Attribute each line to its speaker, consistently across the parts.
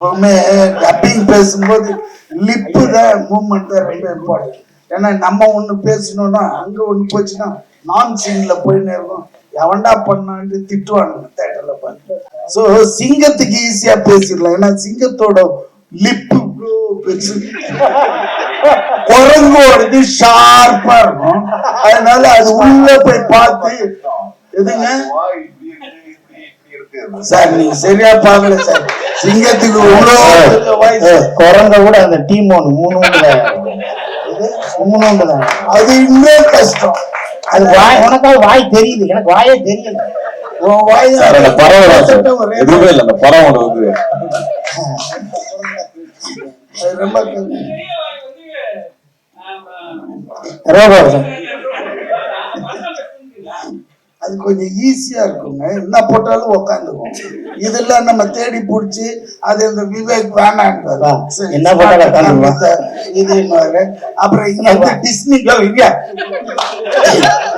Speaker 1: எப்பவுமே டப்பிங் பேசும்போது லிப்பு தான் மூவ்மெண்ட் தான் ரொம்ப இம்பார்ட்டன்ட். ஏன்னா நம்ம ஒண்ணு பேசணும்னா அங்க ஒண்ணு போச்சுன்னா நான் சீன்ல போயின்னு இருக்கும். எவன்டா பண்ணான்னு திட்டுவாங்க தேட்டர்ல பார்த்து. ஸோ சிங்கத்துக்கு ஈஸியா பேசிடலாம். ஏன்னா சிங்கத்தோட லிப்பு பெருசு, குரங்கோடது ஷார்ப்பா இருக்கும். அதனால அது உள்ள போய் பார்த்து எதுங்க சார் நீங்க சரியா பாக்கல சார். சிங்கத்துக்கு
Speaker 2: குரங்க கூட அந்த டீம் ஒன்று மூணு
Speaker 1: அது இன்னும் கஷ்டம்.
Speaker 2: அது வாய் உனக்காவது வாய் தெரியுது, எனக்கு வாயே தெரியல.
Speaker 1: வாய்
Speaker 3: எதுவுமே இல்லை. அந்த படம் ஒன்று வந்து
Speaker 1: ரொம்ப அது கொஞ்சம் ஈஸியா இருக்குங்க. என்ன போட்டாலும் உக்காந்துக்கும். இதெல்லாம் நம்ம தேடி பிடிச்சி அது இந்த விவேக் வேணான்றாரு.
Speaker 2: என்ன போட்டாலும்
Speaker 1: இது அப்புறம் இங்க இருந்து டிஸ்னிக்கு இல்லையா,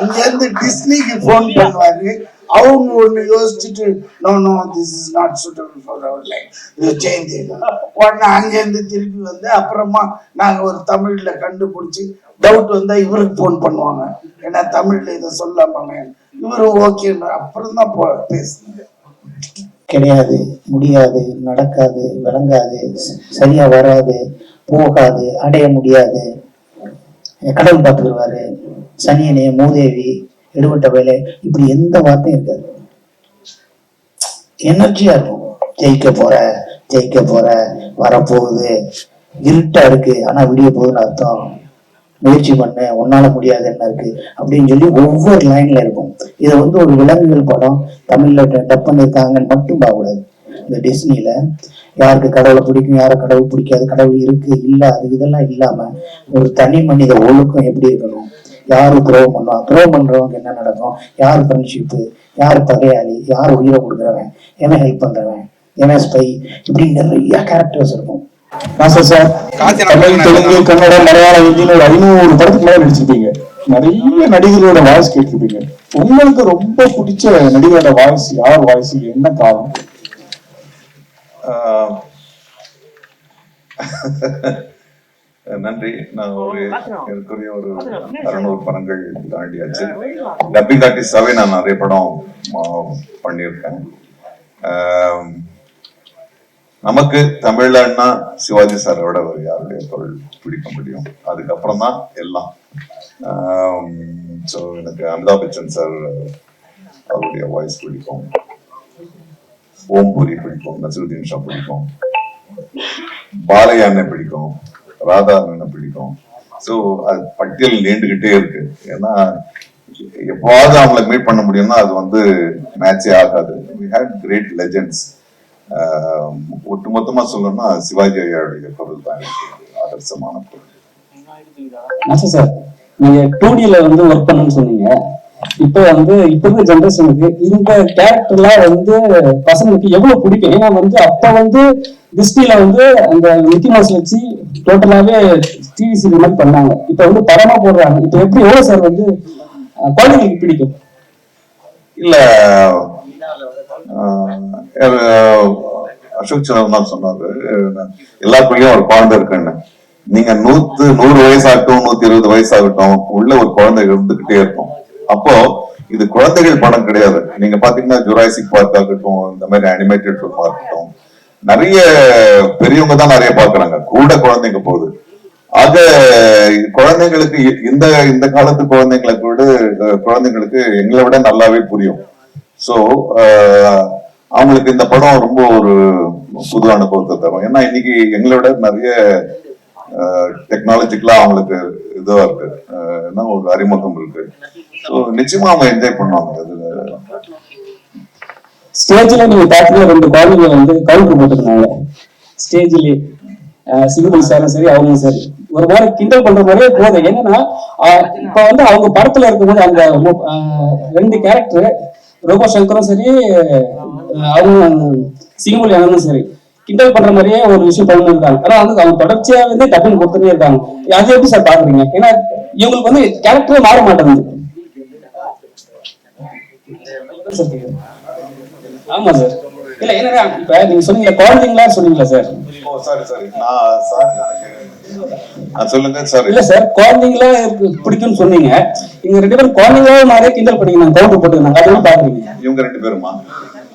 Speaker 1: இங்க இருந்து டிஸ்னிக்கு போன் பண்ணுவாரு. அவங்க ஒண்ணு யோசிச்சுட்டு no no this is not suitable for our life change உடனே அங்கேருந்து திருப்பி வந்து அப்புறமா நாங்க ஒரு தமிழ்ல கண்டுபிடிச்சி டவுட் வந்தா இவருக்கு போன் பண்ணுவாங்க. ஏன்னா தமிழ்ல இதை சொல்லாம இவரு ஓகே அப்புறம் தான் பேசுங்க.
Speaker 2: கிடையாது, முடியாது, நடக்காது, விளங்காது, சரியா வராது, போகாது, அடைய முடியாது, கடவுள் பார்த்துக்குருவாரு, சனியனே, மூதேவி, எடுபட்ட வேலை, இப்படி எந்த வார்த்தையும் இருக்காது. எனர்ஜியா இருக்கும். ஜெயிக்க போற வரப்போகுது, இருட்டா இருக்கு ஆனா விடிய போகுதுன்னு அர்த்தம், முயற்சி பண்ண உன்னால முடியாது என்ன இருக்கு அப்படின்னு சொல்லி ஒவ்வொரு லைன்ல இருக்கும். இதை வந்து ஒரு விலங்குகள் படம் தமிழ்ல டப் பண்ணிருக்காங்கன்னு மட்டும் பார்க்கக்கூடாது. இந்த டிஸ்னில யாருக்கு கடவுளை பிடிக்கும், யாரை கடவுள் பிடிக்காது, கடவுள் இருக்கு இல்ல அது இதெல்லாம் இல்லாம ஒரு தனி மனித ஒழுக்கம் எப்படி இருக்கணும், யாரு துரோகம் பண்ணுவான், துரோகம் பண்றவங்க என்ன நடக்கும், யார் ஃப்ரெண்ட்ஷிப்பு, யார் பகையாளி, யார் உயிரை கொடுக்குறவன், எவன் ஹெல்ப் பண்றவன், எவன் ஸ்பை, இப்படி நிறைய கேரக்டர்ஸ் இருக்கும்.
Speaker 3: சார் தமிழ், தெலுங்கு, கன்னடம், மலையாளம், ஹிந்தின்னு ஒரு 500 படத்துக்கு மேல நடிச்சிருப்பீங்க. நிறைய நடிகர்களோட வாய்ஸ் கேட்டிருப்பீங்க. உங்களுக்கு ரொம்ப பிடிச்ச நடிகரோட வாய்ஸ் யார் வாய்ஸ், என்ன காரணம்?
Speaker 4: நன்றி. நான் எனக்குரிய ஒரு 600 படங்கள் தாண்டியாச்சு. டப்பிங் ஆர்டிஸ்டாவே நான் நிறைய படம் பண்ணியிருக்கேன். நமக்கு தமிழ்லன்னா சிவாஜி சாரோட ஒரு யாருடைய குரல் பிடிக்க முடியும். அதுக்கப்புறம் தான் எல்லாம். ஸோ எனக்கு அமிதாப் பச்சன் சார் அவருடைய வாய்ஸ் பிடிக்கும், ஓம்பூரி பிடிக்கும், நசருதீன் ஷா பிடிக்கும், பாலையா அண்ணன் பிடிக்கும், ராதா அண்ணன் பிடிக்கும். ஸோ அது பட்டியல் நீண்டுகிட்டே இருக்கு. ஏன்னா எப்போவாவது அவங்களை மீட் பண்ண முடியும்னா அது வந்து மேட்சே ஆகாது. We had great legends. ஒட்டுமொத்தமா சொல்லணும்னா சிவாஜி ஐயாவுடைய குரல் தான் ஆதர்சமான குரல்.
Speaker 5: சார் நீங்க 2Dல வந்து ஒர்க் பண்ணணும்னு சொன்னீங்க. இப்போ வந்து இப்ப இருக்க ஜெனரேஷனுக்கு இந்த கேரக்டர்லாம் வந்து பசங்களுக்கு எவ்வளவு பிடிக்கும்? ஏன்னா வந்து அப்ப வந்து டிஸ்னில வந்து அந்த மிக்கி மவுஸ் வச்சு டோட்டலாவே டிவி சீரியல் மாதிரி பண்ணாங்க. இப்ப வந்து படமா போடுறாங்க. இப்ப எப்படி எவ்வளவு சார் வந்து குழந்தைங்களுக்கு பிடிக்கும்?
Speaker 4: இல்ல அசோக் சந்திரன் சொன்னாரு எல்லாருக்குள்ளயும் ஒரு குழந்தை இருக்குன்னு. நீங்க 100 வயசாகட்டும் 120 வயசாகட்டும் உள்ள ஒரு குழந்தை இருந்துகிட்டே இருக்கும். அப்போ இது குழந்தைகள் படம் கிடையாது. நீங்க பாத்தீங்கன்னா ஜுராசிக் பார்க் ஆகட்டும், இந்த மாதிரி அனிமேட்டட் ஃபிலிமா இருக்கட்டும், நிறைய பெரியவங்க தான் நிறைய பாக்குறாங்க, கூட குழந்தைங்க போகுது. ஆக குழந்தைங்களுக்கு இந்த காலத்து குழந்தைங்களுக்கு எங்களை விட நல்லாவே புரியும். சோ அவங்களுக்கு இந்த படம் ரொம்ப ஒரு புது அனுபவத்தை தரும். ஏன்னா இன்னைக்கு எங்களை விட நிறைய டெக்னாலஜிக்கலா அவங்களுக்கு இதுவா இருக்கு, என்ன ஒரு அறிமுகம் இருக்கு. ஸோ நிச்சயமா அவங்க என்ஜாய் பண்ணுவாங்க.
Speaker 5: ஸ்டேஜ்ல நீங்க பாத்தீங்கன்னா 2 குழந்தைங்க வந்து கவுண்டர் போட்டுருந்தாங்க ஸ்டேஜ்லயே. சிவகுல் சாரும் சரி அவங்களும் சரி ஒரு மாதிரி கிண்டல் பண்ற மாதிரியே போதும். என்னன்னா இப்ப வந்து அவங்க படத்துல இருக்கும்போது அந்த 2 கேரக்டர் ரோபோ சங்கரும் சரி அவங்க சிங்கமொழி அண்ணனும் சரி கிண்டல் பண்ற மாதிரியே ஒரு விஷயம் பண்ணி இருக்காங்க. ஆனா வந்து அவங்க தொடர்ச்சியா வந்து டப்பிங் கொடுத்துட்டே இருக்காங்க. அதை எப்படி சார் பாக்குறீங்க? ஏன்னா இவங்களுக்கு வந்து கேரக்டரே மாற மாட்டேங்குது. ஆமா சார். இல்ல என்னன்னா இப்ப நீங்க சொன்னீங்க குழந்தைங்களா சொன்னீங்களா சார்?
Speaker 4: ஓ சாரி நான் சொல்லுங்க சார்.
Speaker 5: இல்ல சார், குழந்தைங்களா பிடிக்கும்னு சொன்னீங்க. நீங்க 2 பேரும் குழந்தைங்களா நிறைய கிண்டல் பண்ணீங்க, நான் கவுண்டர் போட்டுருந்தாங்க, அதெல்லாம் பாக்குறீங்க.
Speaker 4: இவங்க 2 பேருமா?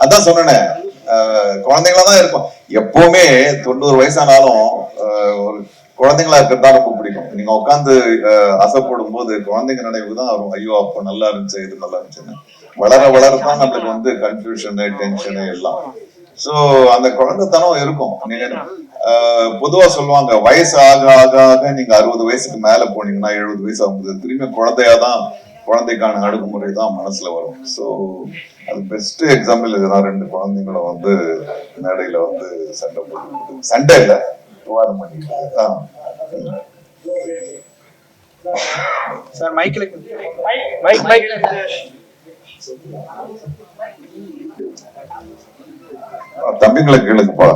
Speaker 4: அதான் சொன்னேன், குழந்தைங்களா தான் இருக்கும் எப்பவுமே. 90 வயசானாலும் ஒரு குழந்தைங்களா இருக்கிறது தான் ரொம்ப பிடிக்கும். நீங்க உட்காந்து அசைப்படும் போது குழந்தைங்க நினைவு தான் வரும். ஐயோ அப்ப நல்லா இருந்துச்சு, இது நல்லா இருந்துச்சுன்னு. வளர வளரத்தான் நம்மளுக்கு வந்து கன்ஃபியூஷனு, டென்ஷனு எல்லாம். சோ அந்த குழந்தைத்தனம் இருக்கும். நீங்க பொதுவா சொல்லுவாங்க, வயசு ஆக ஆக ஆக நீங்க 60 வயசுக்கு மேல போனீங்கன்னா 70 வயசு ஆகும்போது திரும்பி குழந்தையாதான், குழந்தைக்கான அணுகுமுறை தான் மனசுல வரும். சோ அது பெஸ்ட் எக்ஸாம்பிள் இதுதான். 2 குழந்தைங்களை வந்து மேடையில வந்து சண்டை போட்டு, சண்டை இல்ல விவாதம் பண்ணிட்டு
Speaker 6: சார் மைக்ல மைக்
Speaker 4: தம்பிங்களை கேளுங்கப்பா.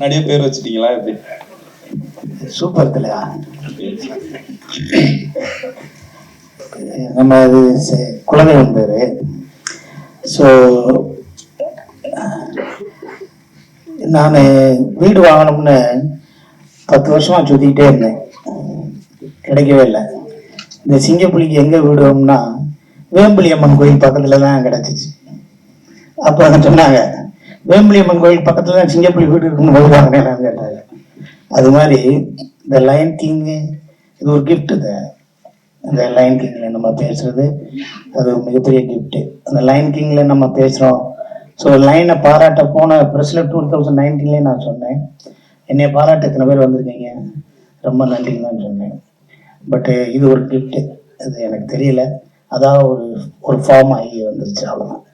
Speaker 6: நிறைய பேர் வச்சுட்டீங்களா எப்படி?
Speaker 2: சூப்பர் தலையா. நம்ம அது குலதெய்வம் பேரு. ஸோ நான் வீடு வாங்கணும்னு 10 வருஷமா சுத்திக்கிட்டே இருந்தேன், கிடைக்கவே இல்லை. இந்த சிங்கப்புலிக்கு எங்க வீடு வேணும்னா வேம்புலி அம்மன் கோயில் பக்கத்துல தான் கிடைச்சிச்சு. அப்போ அவங்க சொன்னாங்க, வேம்புலி அம்மன் கோயில் பக்கத்துல தான் சிங்கப்புலி வீடு இருக்குன்னு வீடு வாங்கினேன் கேட்டாங்க. அது மாதிரி இந்த லயன் கிங் இது ஒரு கிஃப்ட். இந்த லயன் கிங்ல நம்ம பேசுறது அது ஒரு மிகப்பெரிய கிஃப்ட். அந்த லயன் கிங்ல நம்ம பேசுறோம். ஸோ லைனை பாராட்ட போன ப்ரெஸ்ல 2019 நான் சொன்னேன், என்னைய பாராட்ட எத்தனை பேர் வந்திருக்கீங்க, ரொம்ப நன்றின்னு தான் சொன்னேன். பட்டு இது ஒரு கிஃப்ட், அது எனக்கு தெரியல, அதான் ஒரு ஃபார்ம் ஆகி வந்துருச்சு, அவ்வளோதான்.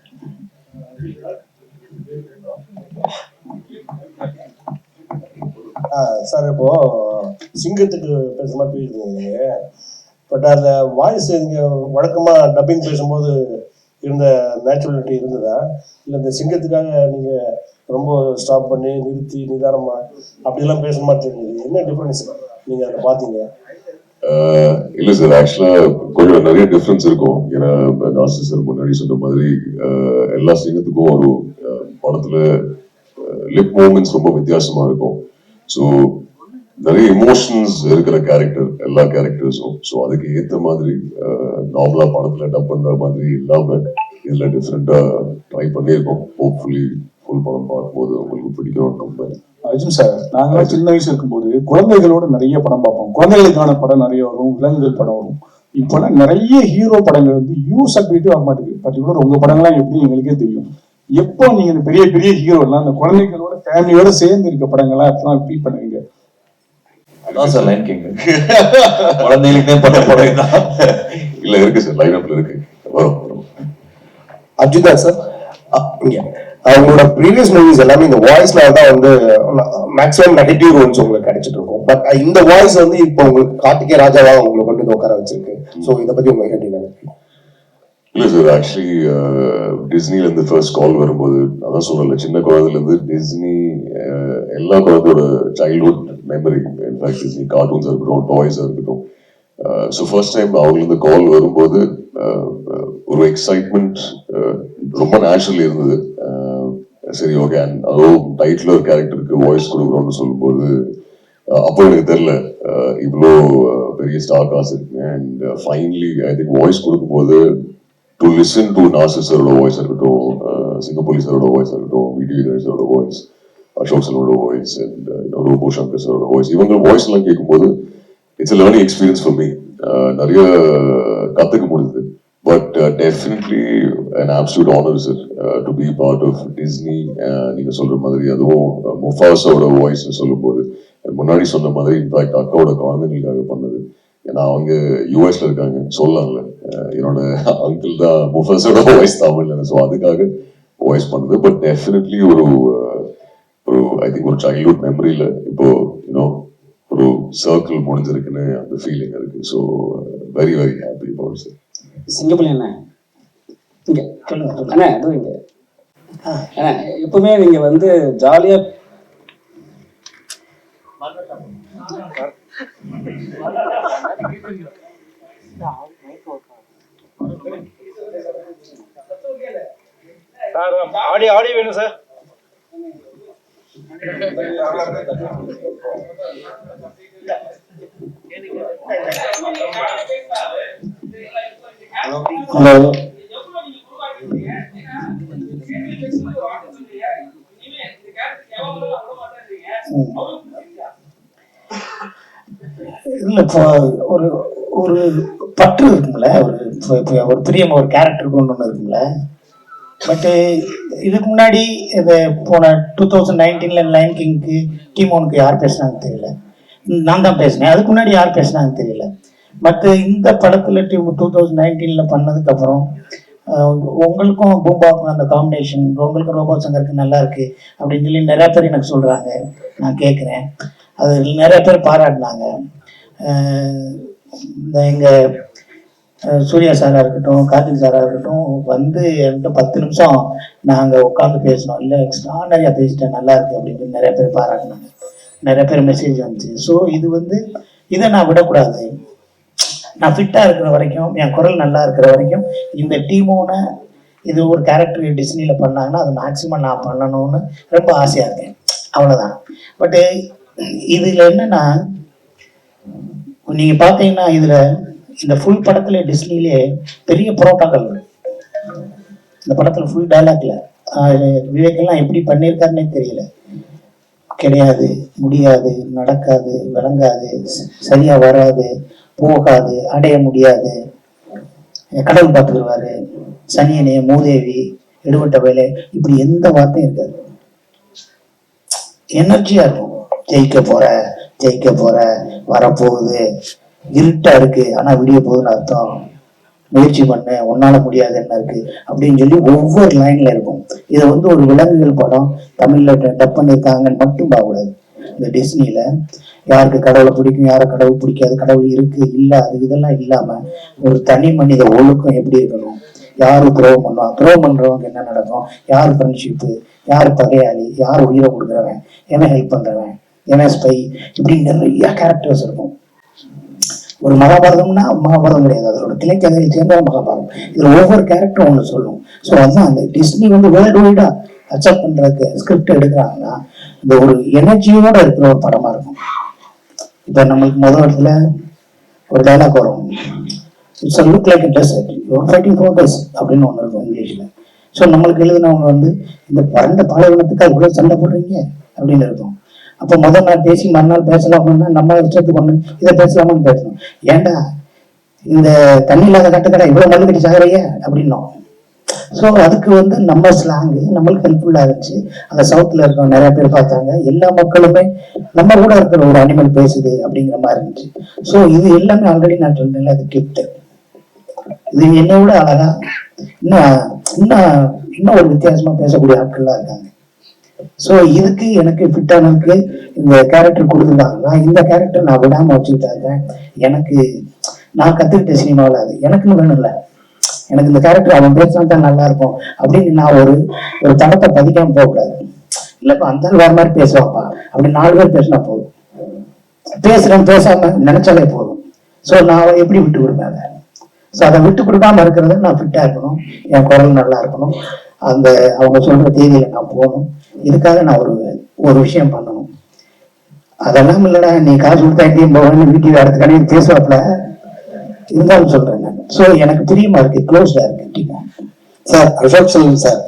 Speaker 7: சார் இப்போ சிங்கத்துக்கு பேசுற மாதிரி பேசுறீங்க, பட் அந்த வாய்ஸ் நீங்க வழக்கமா டப்பிங் பேசும்போது இருந்த நேச்சுரலிட்டி இருந்ததா, இல்லை இந்த சிங்கத்துக்காக நீங்க ரொம்ப ஸ்டாப் பண்ணி நிறுத்தி நிதானமா அப்படிலாம் பேசுற மாதிரி தெரிஞ்சது? என்ன டிஃபரன்ஸ் நீங்க அதை பாத்தீங்க?
Speaker 8: இல்ல சார், ஆக்சுவலா கொஞ்சம் நிறைய டிஃபரன்ஸ் இருக்கும். ஏன்னா நாசர் சார் முன்னாடி சொன்ன மாதிரி எல்லா சிங்கத்துக்கும் ஒரு படத்துல லிப் மூமெண்ட்ஸ் ரொம்ப வித்தியாசமா இருக்கும். ஸோ நிறைய இமோஷன்ஸ் இருக்கிற கேரக்டர் எல்லா கேரக்டர்ஸும். ஸோ அதுக்கு ஏற்ற மாதிரி நார்மலா படத்துல டப் பண்ற மாதிரி இல்லாம இதுல டிஃப்ரெண்டா ட்ரை பண்ணியிருக்கோம். ஹோப்ஃபுல்லி ஃபுல் படம் பார்க்கும்போது உங்களுக்கு பிடிக்கும் நம்பர்.
Speaker 3: அர்ஜுன் சார், நாங்களாம் சின்ன வயசு இருக்கும்போது குழந்தைகளோட நிறைய படம் பார்ப்போம். குழந்தைகளுக்கான படம் நிறைய வரும், விலங்குகள் படம் வரும். இப்போலாம் நிறைய ஹீரோ படங்கள் வந்து யூஸ் அக்ரிட்டிவ் ஆக மாட்டேங்குது. பர்டிகுலர் உங்க படங்கள்லாம் எப்படி எங்களுக்கே தெரியும். எப்போ நீங்க இந்த பெரிய பெரிய ஹீரோ எல்லாம் அந்த குழந்தைகளோட ஃபேமிலியோட சேர்ந்து இருக்க படங்கள்லாம் எப்பலாம் ஃபீல் பண்ணுவீங்க?
Speaker 6: அதான் சார் லைன் கிங் குழந்தைகளுக்கே பட்ட படம் தான்.
Speaker 8: இல்ல இருக்கு சார், லைன் அப்ல இருக்கு, வரும்.
Speaker 7: அர்ஜுன் சார், அவங்களோட ப்ரீவியஸ் மூவிஸ் எல்லாமே இந்த வாய்ஸ்ல தான் வந்து மேக்ஸிமம் நெகட்டிவ் ரோல்ஸ் உங்களுக்கு கிடைச்சிட்டு இருக்கும். பட் இந்த வாய்ஸ் வந்து இப்போ உங்களுக்கு கார்த்திகே ராஜாவா உங்களை கொண்டு வந்து உட்கார வச்சிருக்கு. ஸோ இதை பத்தி உங்களுக்கு எப்படி நினைக்கிறீங்க?
Speaker 8: இல்ல சார், ஆக்சுவலி டிஸ்னில இருந்து ஃபர்ஸ்ட் கால் வரும்போது அதான் சொல்லல, சின்ன குழந்தைல இருந்து டிஸ்னி எல்லா குழந்தையோட சைல்ட்ஹுட் மெமரி. இன்ஃபேக்ட் டிஸ்னி கார்ட்டூன்ஸா இருக்கட்டும், டாய்ஸா இருக்கட்டும். ஸோ ஃபர்ஸ்ட் டைம் அவங்களுக்கு கால் வரும்போது ஒரு எக்ஸைட்மெண்ட் ரொம்ப நேச்சுரல் இருந்தது. சரி ஓகே, அதுவும் டைட்டில் ஒரு கேரக்டருக்கு வாய்ஸ் கொடுக்குறோம்னு சொல்லும்போது அப்போ எனக்கு தெரியல இவ்வளோ பெரிய ஸ்டார் காசு இருக்கு. And finally I think voice கொடுக்கும்போது டு லிசன் டு நாசர் சாரோட வாய்ஸ் இருக்கட்டும், சிங்கப்புலி சாரோட வாய்ஸ் இருக்கட்டும், விடி சாரோட வாய்ஸ், அசோக் சாரோட வாய்ஸ், அண்ட் ரோபோ சங்கர் சாரோட வாய்ஸ், இவங்க வாய்ஸ் எல்லாம் கேட்கும்போது it's learning experience for me. நிறைய கற்றுக்க முடியுது. But definitely an absolute honor sir to be part of Disney. நீங்க சொல்ற மாதிரி அதுவும் முஃபாஸோட வாய்ஸ் சொல்லும்போது முன்னாடி சொன்ன மாதிரி இன்ஃபேக்ட் அக்காவோட குழந்தைங்களுக்காக பண்ணது. ஏன்னா அவங்க யூஎஸ்ல இருக்காங்க, சொல்லலாம்ல, என்னோட அங்கிள் தான் முஃபாஸோட வாய்ஸ் தமிழ்ல, ஸோ அதுக்காக வாய்ஸ் பண்ணது. பட் டெஃபினெட்லி ஒரு ஐ திங்க் ஒரு சைல்ட்ஹுட் மெமரியில இப்போ யூனோ ஒரு சர்க்கிள் முடிஞ்சிருக்குன்னு அந்த ஃபீலிங் இருக்கு. So very very happy about sir.
Speaker 5: Singampuli அண்ணா இங்க அண்ணா அதுவும் இங்க அண்ணா எப்பவுமே நீங்க வந்து ஜாலியா
Speaker 9: சார் ஆடி வேணும் சார்.
Speaker 2: ஹலோ. இல்ல இப்போ ஒரு ஒரு பற்று இருக்குங்கள, ஒரு பிரியம் ஒரு கேரக்டருக்கு ஒன்று இருக்குங்கள. பட்டு இதுக்கு முன்னாடி இது போன 2019 லைன் கிங்க்கு டீமோனுக்கு யார் பேசுனாங்கன்னு தெரியல, நான் தான் பேசினேன். அதுக்கு முன்னாடி யார் பேசுனாங்கன்னு தெரியல. பட் இந்த படத்துல 2019 பண்ணதுக்கு அப்புறம் உங்களுக்கும் பூம்பாவுக்கும் அந்த காம்பினேஷன், உங்களுக்கும் ரோபோ சங்கருக்கு நல்லா இருக்கு அப்படின்னு சொல்லி நிறைய பேர் எனக்கு சொல்றாங்க. நான் கேட்குறேன், அது நிறைய பேர் பாராட்டினாங்க. இந்த எங்க சூர்யா சாரா இருக்கட்டும், கார்த்திக் சாரா இருக்கட்டும், வந்து என்கிட்ட 10 நிமிஷம் நாங்கள் உட்காந்து பேசணும், இல்லை எக்ஸ்ட்ரானரியா பேசிட்டேன், நல்லா இருக்கு அப்படின்னு நிறைய பேர் பாராட்டினாங்க. நிறைய பேர் மெசேஜ் வந்துச்சு. ஸோ இது வந்து இதை நான் விடக்கூடாது. நான் ஃபிட்டாக இருக்கிற வரைக்கும், என் குரல் நல்லா இருக்கிற வரைக்கும், இந்த டீமோட இது ஒரு கேரக்டர் டிஸ்னியில் பண்ணாங்கன்னா அது மேக்சிமம் நான் பண்ணணும்னு ரொம்ப ஆசையாக இருக்கேன். அவ்வளோதான். பட்டு இதில் என்னன்னா, நீங்கள் பார்த்தீங்கன்னா இதில் இந்த ஃபுல் படத்தில் டிஸ்னிலே பெரிய புரோட்டோக்கால். இந்த படத்தில் ஃபுல் டைலாக்ல விவேக்கெல்லாம் எப்படி பண்ணியிருக்காருன்னே தெரியல. கிடையாது, முடியாது, நடக்காது, விளங்காது, சரியா வராது, போகாது, அடைய முடியாது, கடவுள் பார்த்துக்குருவாரு, சனியனே, மூதேவி, எடுபட்ட வேலை, இப்படி எந்த வார்த்தையும் இருக்காது. எனர்ஜியா இருக்கும். ஜெயிக்க போற வரப்போகுது, இருட்டா இருக்கு ஆனா விடிய போகுதுன்னு அர்த்தம், முயற்சி பண்ண, உன்னால முடியாது என்ன இருக்கு அப்படின்னு சொல்லி ஒவ்வொரு லைன்ல இருக்கும். இதை வந்து ஒரு விலங்குகள் படம் தமிழ்ல டப் பண்ணியிருக்காங்கன்னு மட்டும் பார்க்கக்கூடாது. இந்த டிஸ்னில யாருக்கு கடவுளை பிடிக்கும், யாரை கடவுள் பிடிக்காது, கடவுள் இருக்கு இல்ல, அது இதெல்லாம் இல்லாம ஒரு தனி மனித ஒழுக்கம் எப்படி இருக்கணும், யாரு துரோகம் பண்ணுவான், துரோகம் பண்றவங்க என்ன நடக்கும், யாரு ஃப்ரெண்ட்ஷிப்பு, யாரு பகையாளி, யார் உயிரை கொடுக்குறவன், எவன் ஹெல்ப் பண்றவன், எவன் ஸ்பை, இப்படி நிறைய கேரக்டர்ஸ் இருக்கும். ஒரு மகாபாரதம்னா மகாபாரதம் கிடையாது, அதோட கிளைக்கதையை சேர்ந்த மகாபாரதம். இதுல ஒவ்வொரு கேரக்டரும் ஒன்று சொல்லும். ஸோ அதுதான் அந்த டிஸ்னி வந்து வேர்ல்டு வைடா அக்செப்ட் பண்றதுக்கு ஸ்கிரிப்ட் எடுக்கிறாங்கன்னா இந்த ஒரு எனர்ஜியோட இருக்கிற ஒரு படமா இருக்கும். இப்ப நம்மளுக்கு முதல் இடத்துல ஒரு டைலாக் வரும், it's look like desert, you are fighting for death அப்படின்னு ஒன்று இருக்கும் இங்கிலீஷ்ல. ஸோ நம்மளுக்கு எழுதினவங்க வந்து இந்த பரந்த பாலைவனத்துக்கு இவ்வளவு சண்டை போடுறீங்க அப்படின்னு இருக்கும். அப்போ முதல் நாள் பேசி மறுநாள் பேசலாம்னா நம்ம இஷ்டத்துக்கு ஒண்ணு இதை பேசலாமான்னு பேசணும். ஏன்டா இந்த தண்ணி இல்லாத கட்டுக்கடை இவ்வளவு மல்லு கட்டி சாகுறைய அப்படின்னோம். ஸோ அதுக்கு வந்து நம்ம ஸ்லாங்கு நம்மளுக்கு ஹெல்ப்ஃபுல்லா இருந்துச்சு. அந்த சவுத்துல இருக்க நிறைய பேர் பார்த்தாங்க, எல்லா மக்களுமே நம்ம கூட இருக்கிற ஒரு அனிமல் பேசுது அப்படிங்கிற மாதிரி இருந்துச்சு. ஸோ இது எல்லாமே ஆல்ரெடி நான் சொல்றேன்ல, அது கிஃப்ட். இது என்னை விட அழகா இன்னும் ஒரு வித்தியாசமா பேசக்கூடிய ஆட்கள்லாம் இருக்காங்க. ஸோ இதுக்கு எனக்கு ஃபிட்டானதுக்கு இந்த கேரக்டர் கொடுத்துருக்காங்க. நான் இந்த கேரக்டர் நான் விடாம வச்சுக்கிட்டாங்க. எனக்கு நான் கத்துக்கிட்ட சினிமாவில் அது எனக்குன்னு வேணும்ல, எனக்கு இந்த கேரக்டர் அவன் பேசினா தான் நல்லா இருக்கும் அப்படின்னு நான் ஒரு தடத்தை பதிக்காம போகக்கூடாது. இல்லப்பா அந்த வேற மாதிரி பேசுவாப்பா அப்படி 4 பேர் பேசினா போதும், பேசுறேன் பேசாம நினைச்சாலே போதும். ஸோ நான் எப்படி விட்டு கொடுப்பேன் அதை. ஸோ அதை விட்டு கொடுக்காம இருக்கிறத நான் ஃபிட்டா இருக்கணும், என் குரல் நல்லா இருக்கணும், அந்த அவங்க சொல்ற தேதியில நான் போகணும். இதுக்காக நான் ஒரு விஷயம் பண்ணணும். அதெல்லாம் இல்லடா நீ காசு கொடுத்தா எங்கேயும் போவேன்னு வீட்டுக்கு அடுத்த கடையில் பேசுவாப்ல இருந்தாலும் சொல்றேன் நான். ஸோ எனக்கு பிரியமா இருக்கு, க்ளோஸ்டா இருக்கு.
Speaker 1: சார் அசோக் சொல்லுங்க சார்,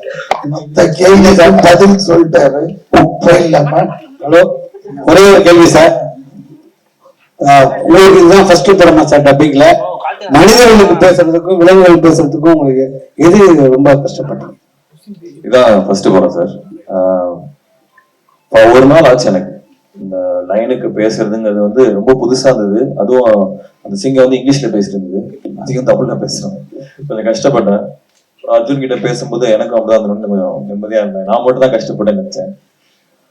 Speaker 1: மொத்த கேள்விகள் பதில் சொல்லிட்டாரு. இல்லாம
Speaker 9: ஹலோ, ஒரே ஒரு கேள்வி சார். உங்களுக்கு இதுதான் ஃபர்ஸ்ட் படமா சார் டப்பிங்ல? மனிதர்களுக்கு பேசுறதுக்கும் விலங்குகள் பேசுறதுக்கும் உங்களுக்கு எது ரொம்ப கஷ்டப்பட்டீங்க?
Speaker 6: இதான் ஃபர்ஸ்ட் படம் சார். ஒரு நாள் ஆச்சு எனக்கு இந்த லைனுக்கு பேசுறதுங்கிறது வந்து ரொம்ப புதுசா இருந்தது. அதுவும் அந்த சிங்கர் வந்து இங்கிலீஷ்ல பேசிட்டு இருந்தது, அதிகம் தமிழ்ல பேசுறேன். கொஞ்சம் கஷ்டப்பட்டேன். அர்ஜுன் கிட்ட பேசும்போது எனக்கும் அப்படிதான் கொஞ்சம் நிம்மதியா இருந்தேன். நான் மட்டும் தான் கஷ்டப்பட்டேன்னு நினைச்சேன்.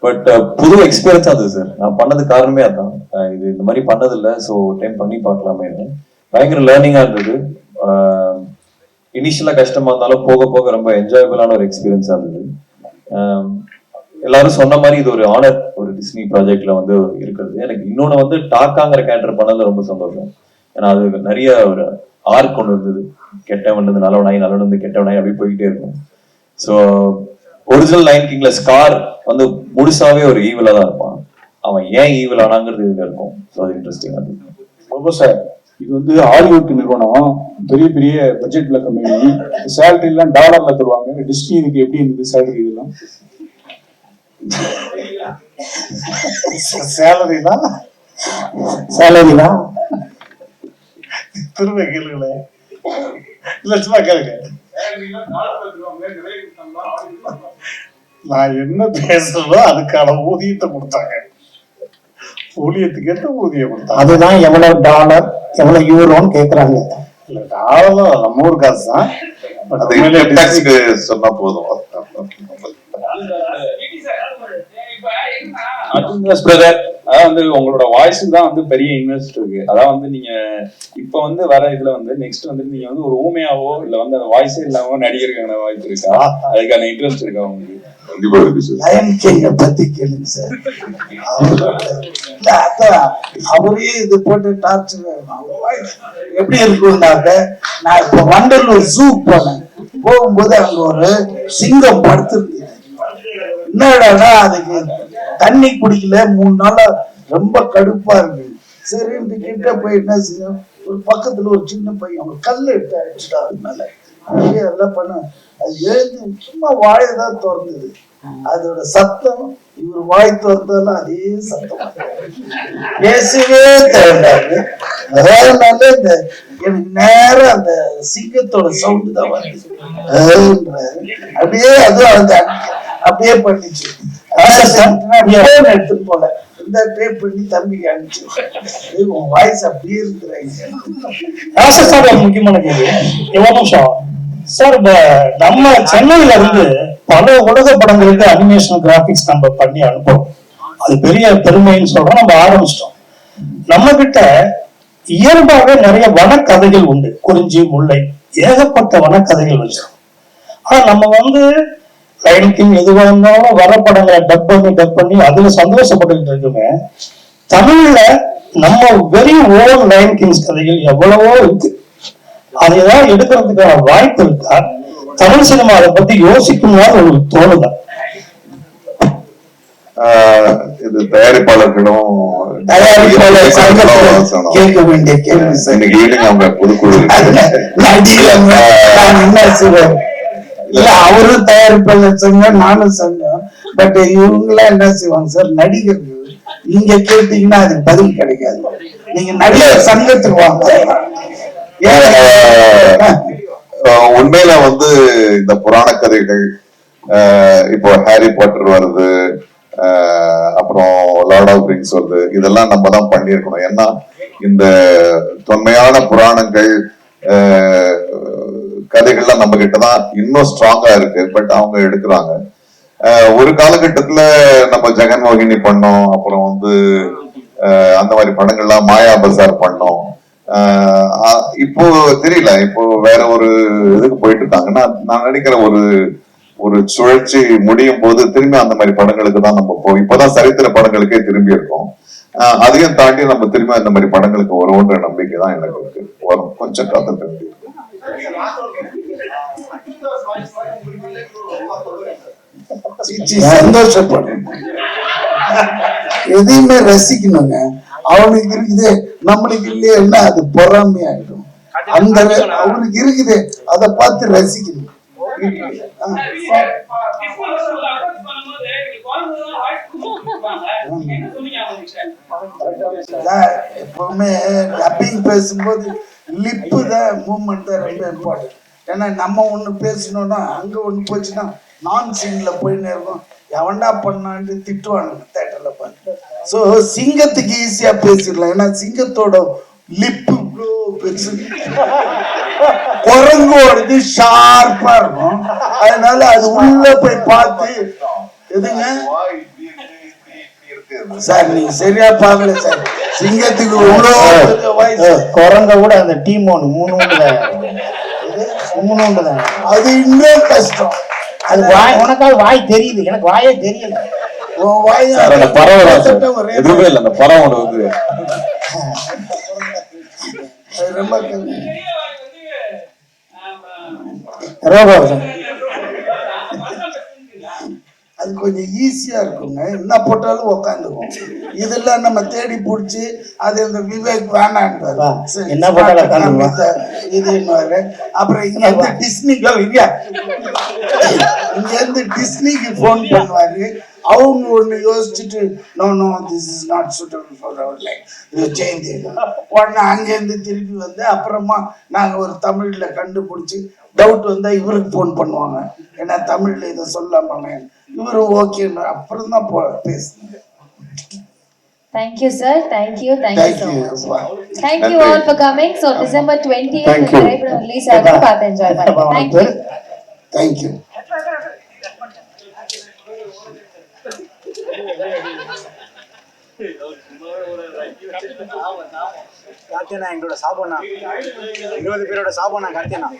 Speaker 6: பட் புது எக்ஸ்பீரியன்ஸா இருந்தது சார். நான் பண்ணது காரணமே அதான், இது இந்த மாதிரி பண்ணதில்லை, ஸோ டைம் பண்ணி பார்க்கலாமேன்னு. பயங்கர லேர்னிங்கா இருந்தது. இனிஷியலா கஷ்டமா இருந்தாலும் போக போக ரொம்ப என்ஜாயபிளான ஒரு எக்ஸ்பீரியன்ஸா இருந்தது. எல்லாரும் சொன்ன மாதிரி இது ஒரு ஆனர், ஒரு டிஸ்னி ப்ராஜெக்ட்ல வந்து இருக்கிறது. எனக்கு இன்னொன்னு வந்து டாக்காங்கிற கேரக்டர் பண்ணதுல ரொம்ப சந்தோஷம். ஏன்னா அது நிறைய ஒரு ஆர்க் ஒன்று இருந்தது. கெட்டவன் வந்து நல்லவனாய், நல்லவன் வந்து கெட்டவனாய் அப்படி போயிட்டே இருக்கும். ஸோ ஒரிஜினல் லயன் கிங்ல ஸ்கார் வந்து முழுசாவே ஒரு ஈவிலா தான் இருப்பான். அவன் ஏன் ஈவில் ஆனாங்கிறது இதுல இருக்கும். ஸோ அது இன்ட்ரெஸ்டிங்கா இருக்கும்.
Speaker 3: ரொம்ப சார், இது வந்து ஹாலிவுட் நிறுவனம், பெரிய பெரிய பட்ஜெட்ல கம்பெனி, சேலரி எல்லாம் டாலர்ல தருவாங்க. டிஸ்னி இதுக்கு எப்படி இருந்தது சேலரி? இதெல்லாம்
Speaker 7: சேலரிதான் திரும்ப கேளுங்களேன். இல்ல சும்மா கேளுங்க. நான் என்ன பேசுறதோ அதுக்கான ஊதியத்தை கொடுத்தாங்க. ஊழியத்துக்கு ஏற்ற ஊதியம் கொடுத்தாங்க.
Speaker 2: அதுதான் எவ்வளவு டாலர் எவ்வளவு யூரோன்னு கேக்குறாங்க.
Speaker 7: இல்ல டாலரும் நம்ம ஊர் காசு தான்.
Speaker 4: சொன்னா போதும்.
Speaker 10: அதான் வந்து உங்களோட வாய்ஸ் தான் வந்து பெரிய இன்வெஸ்ட் இருக்கு. அதான் வந்து நீங்க இப்ப வந்து வர இதுல வந்து நெக்ஸ்ட் வந்து நீங்க வந்து ஒரு ஊமையாவோ இல்ல வந்து அந்த வாய்ஸே இல்லாம நடிகருக்கான வாய்ப்பு இருக்கா? அதுக்கான இன்ட்ரெஸ்ட் இருக்கா உங்களுக்கு?
Speaker 1: லயன் கிங்க பத்தி கேளுங்க சார். அவரே இது போட்டு டார்ச்சர் எப்படி இருக்கும்னாக்க, நான் இப்ப வண்டலூர் ஜூ போனேன். போகும்போது அங்க ஒரு சிங்கம் படுத்திருக்கு. என்னடா அதுக்கு தண்ணி குடிக்கல 3 நாளா, ரொம்ப கடுப்பா இருக்கு. சரின்ட்டு கிட்ட போய் என்ன செய்யும், ஒரு பக்கத்துல ஒரு சின்ன பையன் ஒரு கல் எடுத்து அடிச்சுட்டா. அதனால அப்படியே எல்லாம் பண்ண அது எழுந்து சும்மா வாயதான் திறந்தது. அதோட சத்தம் இவர் வாய் திறந்தாலும் அதே சத்தம் பேசவே தேவையாரு. அதனால இந்த எனக்கு நேரம் அந்த சிங்கத்தோட சவுண்டு தான் வந்து அப்படியே அதுவும் அந்த அப்படியே பண்ணிச்சு. எடுத்துட்டு போல இந்த டேப் பண்ணி தம்பிக்கு அனுப்பிச்சு உன் வாய்ஸ் அப்படியே இருக்கிறாங்க.
Speaker 7: முக்கியமான கேள்வி. எவ்வளவு நிமிஷம் சார், நம்ம சென்னையில இருந்து பல உலக படங்களுக்கு அனிமேஷன் கிராபிக்ஸ் நம்ம பண்ணி அனுப்புறோம். அது பெரிய பெருமைன்னு சொல்றோம். நம்ம ஆரம்பிச்சிட்டோம். நம்ம கிட்ட இயல்பாக நிறைய வனக்கதைகள் உண்டு. குறிஞ்சி, முல்லை, ஏகப்பட்ட வனக்கதைகள் வச்சிருக்கோம். ஆனா நம்ம வந்து லயன் கிங் எதுவா இருந்தாலும் வர படங்களை டப் பண்ணி அதுல சந்தோஷப்பட்டு இருக்குமே. தமிழ்ல நம்ம வெரி ஓன் லயன் கிங்ஸ் கதைகள் எவ்வளவோ இருக்கு. அதைதான் எடுக்கிறதுக்கான வாய்ப்பு இருக்கா? தமிழ் சினிமா அதை பத்தி யோசிக்கும்னா உங்களுக்கு தோணுதா?
Speaker 4: இது தயாரிப்பாளர்களும்
Speaker 1: கேட்க வேண்டிய கேள்வி சார்.
Speaker 4: இன்னைக்கு ஈவினிங் அவங்க புதுக்குழு
Speaker 1: இல்ல அவரும் தயாரிப்பாளர் சங்கம், நானும் சங்கம். பட் இவங்கெல்லாம் என்ன செய்வாங்க சார், நடிகர்கள் நீங்க கேட்டீங்கன்னா அதுக்கு பதில் கிடைக்காது. நீங்க நடிகர் சங்கத்துக்கு வாங்க.
Speaker 4: உண்மையில வந்து இந்த புராண கதைகள், இப்போ ஹாரி பாட்டர் வருது, அப்புறம் லார்ட் ஆஃப் ரிங்ஸ் வருது, இதெல்லாம் நம்ம தான் பண்ணியிருக்கணும். ஏன்னா இந்த தொன்மையான புராணங்கள் கதைகள்லாம் நம்ம கிட்டதான் இன்னும் ஸ்ட்ராங்கா இருக்கு. பட் அவங்க எடுக்கிறாங்க. ஒரு காலகட்டத்துல நம்ம ஜெகன்மோகினி பண்ணோம். அப்புறம் வந்து அந்த மாதிரி படங்கள்லாம் மாயா பசார் பண்ணோம். இப்போ தெரியல, இப்போ வேற ஒரு இதுக்கு போயிட்டு இருக்காங்கன்னா நான் நினைக்கிறேன் ஒரு சுழற்சி முடியும் போது திரும்பி அந்த மாதிரி படங்களுக்கு தான் நம்ம இப்பதான் சரித்திர படங்களுக்கே திரும்பி இருக்கோம். அதையும் தாண்டி நம்ம திரும்பி அந்த மாதிரி படங்களுக்கு வருவோன்ற நம்பிக்கை தான் எனக்கு இருக்கு. வரும், கொஞ்சம் காத்துட்டு இருக்கு.
Speaker 1: சந்தோஷப்படும், எதையுமே ரசிக்கணுங்க. அவனுக்கு இருக்குது, நம்மளுக்கு இல்லையா அது பொறாமை ஆயிடும். அந்த அவனுக்கு இருக்குது, அதை பார்த்து ரசிக்கணும். எப்பவுமே டப்பிங் பேசும்போது லிப்பு தான் மூவ்மெண்ட் தான் ரொம்ப இம்பார்ட்டன்ட். ஏன்னா நம்ம ஒண்ணு பேசணும்னா அங்க ஒண்ணு போச்சுன்னா நான் சீன்ல போயின்னு இருக்கும். எவன்டா பண்ணான்னு திட்டுவானுங்க தேட்டர்ல பார்த்து. ஸோ சிங்கத்துக்கு ஈஸியா பேசிடலாம். ஏன்னா சிங்கத்தோட லிப்பு பெருசு, குரங்கோடது ஷார்ப்பா இருக்கும். அதனால அது உள்ள போய் பார்த்து எதுங்க சார் நீங்க சரியா பாக்கல சார். சிங்கத்துக்கு
Speaker 2: குரங்க கூட அந்த டீம் ஒன்று 3 உண்டு தான்.
Speaker 1: அது இன்னும் கஷ்டம்.
Speaker 2: அது வாய், உனக்காவது வாய் தெரியுது, எனக்கு வாயே தெரியல.
Speaker 6: எதுவுமே இல்லை, அந்த பறவை வந்து
Speaker 1: ரொம்ப
Speaker 9: ரோபோ சார்.
Speaker 1: அது கொஞ்சம் ஈஸியா இருக்குங்க, என்ன போட்டாலும் உக்காந்துக்கும். இதெல்லாம் நம்ம தேடி பிடிச்சி அது இந்த விவேக் வேணான்றாரு. சரி,
Speaker 9: என்ன போட்டாலும் உட்காந்துக்குவான்.
Speaker 1: இதுன்னு அப்புறம் இங்க இருந்து டிஸ்னிக்கு இல்லையா, இங்க இருந்து டிஸ்னிக்கு போன் பண்ணுவாரு. அவங்க ஒண்ணு யோசிச்சுட்டு no no this is not suitable for our life change. உடனே அங்கேருந்து திருப்பி வந்து அப்புறமா நாங்க ஒரு தமிழ்ல கண்டுபிடிச்சி டவுட் வந்தா இவருக்கு போன் பண்ணுவாங்க, ஏன்னா தமிழ்ல இதை சொல்லாம இவரு ஓகேன்னு அப்புறம் தான் பேசுங்க.
Speaker 11: Thank you, sir. Thank you so much. Thank you all for coming. So December 20th,
Speaker 9: Thank you.
Speaker 11: release ஆகுது, பார்த்து enjoy பண்ணுங்க. Thank you.
Speaker 1: Thank you.
Speaker 12: கார்த்தியனா எங்களோட சாபனா 20 பேரோட சாபனா கார்த்தியனா.